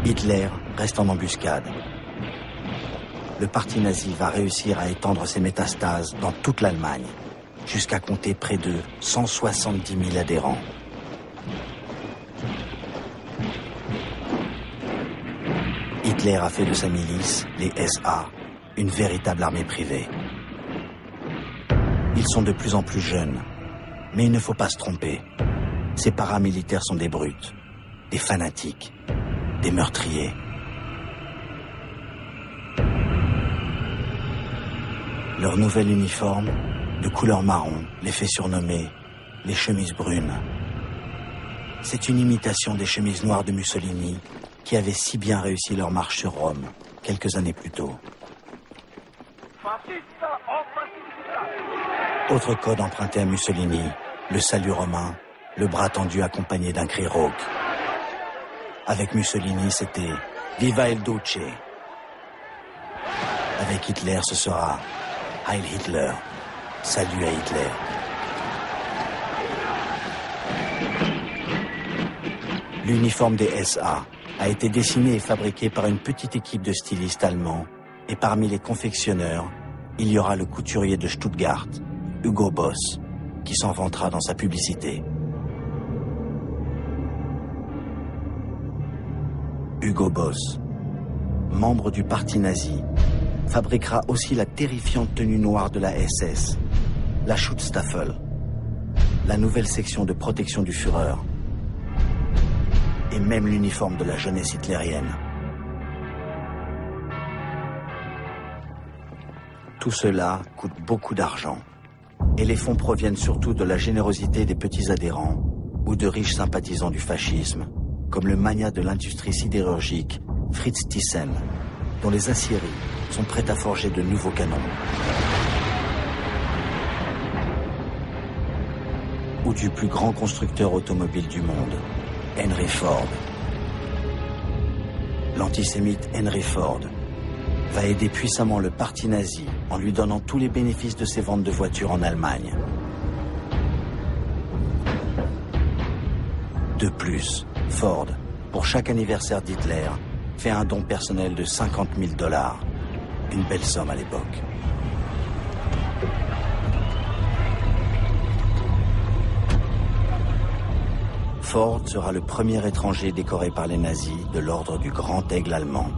Hitler reste en embuscade. Le parti nazi va réussir à étendre ses métastases dans toute l'Allemagne, jusqu'à compter près de 170 000 adhérents. Hitler a fait de sa milice, les SA, une véritable armée privée. Ils sont de plus en plus jeunes, mais il ne faut pas se tromper. Ces paramilitaires sont des brutes, des fanatiques, des meurtriers. Leur nouvel uniforme, de couleur marron, les fait surnommer les chemises brunes. C'est une imitation des chemises noires de Mussolini qui avaient si bien réussi leur marche sur Rome quelques années plus tôt. Autre code emprunté à Mussolini, le salut romain, le bras tendu accompagné d'un cri rauque. Avec Mussolini, c'était « Viva il Duce ». Avec Hitler, ce sera « Heil Hitler », salut à Hitler. L'uniforme des SA a été dessiné et fabriqué par une petite équipe de stylistes allemands, et parmi les confectionneurs, il y aura le couturier de Stuttgart, Hugo Boss, qui s'en vantera dans sa publicité. Hugo Boss, membre du parti nazi, fabriquera aussi la terrifiante tenue noire de la SS, la Schutzstaffel, la nouvelle section de protection du Führer, et même l'uniforme de la jeunesse hitlérienne. Tout cela coûte beaucoup d'argent, et les fonds proviennent surtout de la générosité des petits adhérents ou de riches sympathisants du fascisme, comme le magnat de l'industrie sidérurgique Fritz Thyssen, dont les aciéries sont prêtes à forger de nouveaux canons. Ou du plus grand constructeur automobile du monde, Henry Ford. L'antisémite Henry Ford va aider puissamment le parti nazi en lui donnant tous les bénéfices de ses ventes de voitures en Allemagne. De plus, Ford, pour chaque anniversaire d'Hitler, fait un don personnel de 50 000 $, une belle somme à l'époque. Ford sera le premier étranger décoré par les nazis de l'ordre du Grand Aigle allemand.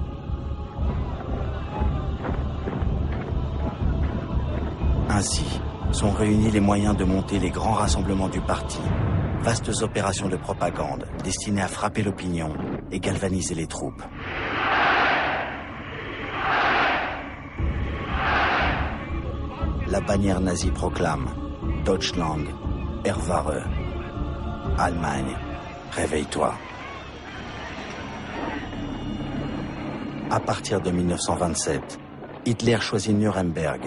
Ainsi, sont réunis les moyens de monter les grands rassemblements du parti, vastes opérations de propagande destinées à frapper l'opinion et galvaniser les troupes. La bannière nazie proclame « Deutschland, erwahre ». Allemagne, réveille-toi. À partir de 1927, Hitler choisit Nuremberg,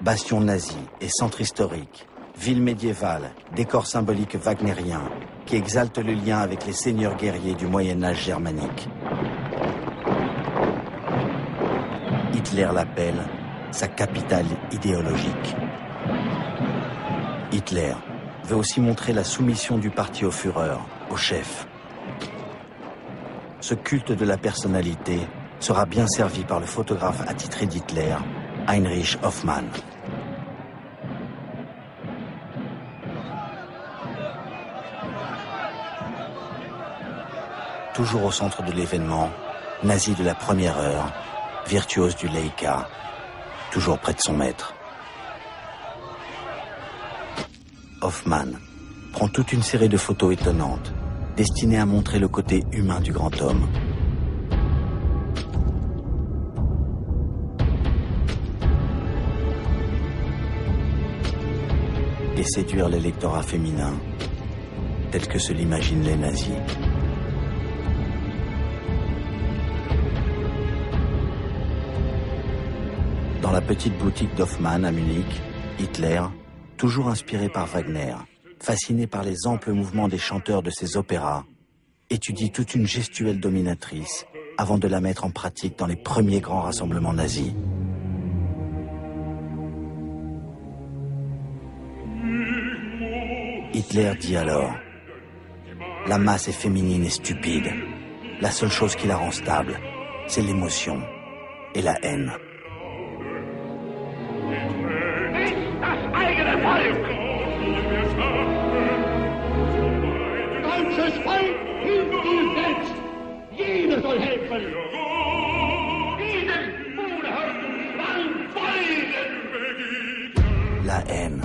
bastion nazi et centre historique, ville médiévale, décor symbolique wagnérien, qui exalte le lien avec les seigneurs guerriers du Moyen-Âge germanique. Hitler l'appelle sa capitale idéologique. Hitler veut aussi montrer la soumission du parti au Führer, au chef. Ce culte de la personnalité sera bien servi par le photographe attitré d'Hitler, Heinrich Hoffmann. Toujours au centre de l'événement, nazi de la première heure, virtuose du Leica, toujours près de son maître. Hoffmann prend toute une série de photos étonnantes, destinées à montrer le côté humain du grand homme. Et séduire l'électorat féminin, tel que se l'imaginent les nazis. Dans la petite boutique d'Hoffmann à Munich, Hitler, toujours inspiré par Wagner, fasciné par les amples mouvements des chanteurs de ses opéras, étudie toute une gestuelle dominatrice avant de la mettre en pratique dans les premiers grands rassemblements nazis. Hitler dit alors « La masse est féminine et stupide. La seule chose qui la rend stable, c'est l'émotion et la haine. Deutsches Volk, hilf dir selbst! Jeder soll helfen! Diesen unerhörten Zwang folgen! La haine,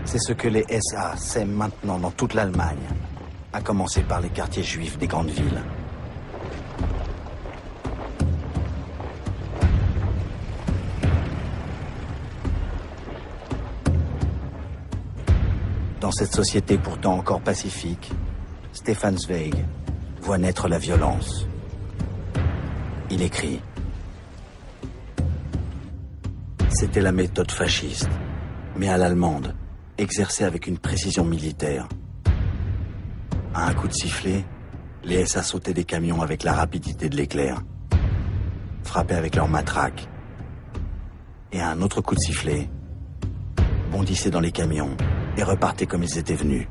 c'est ce que les SA sèment maintenant dans toute l'Allemagne, à commencer par les quartiers juifs des grandes villes. Dans cette société pourtant encore pacifique, Stefan Zweig voit naître la violence. Il écrit: c'était la méthode fasciste, mais à l'allemande, exercée avec une précision militaire. À un coup de sifflet, les SA sautaient des camions avec la rapidité de l'éclair, frappaient avec leurs matraques. Et à un autre coup de sifflet, bondissaient dans les camions et repartaient comme ils étaient venus.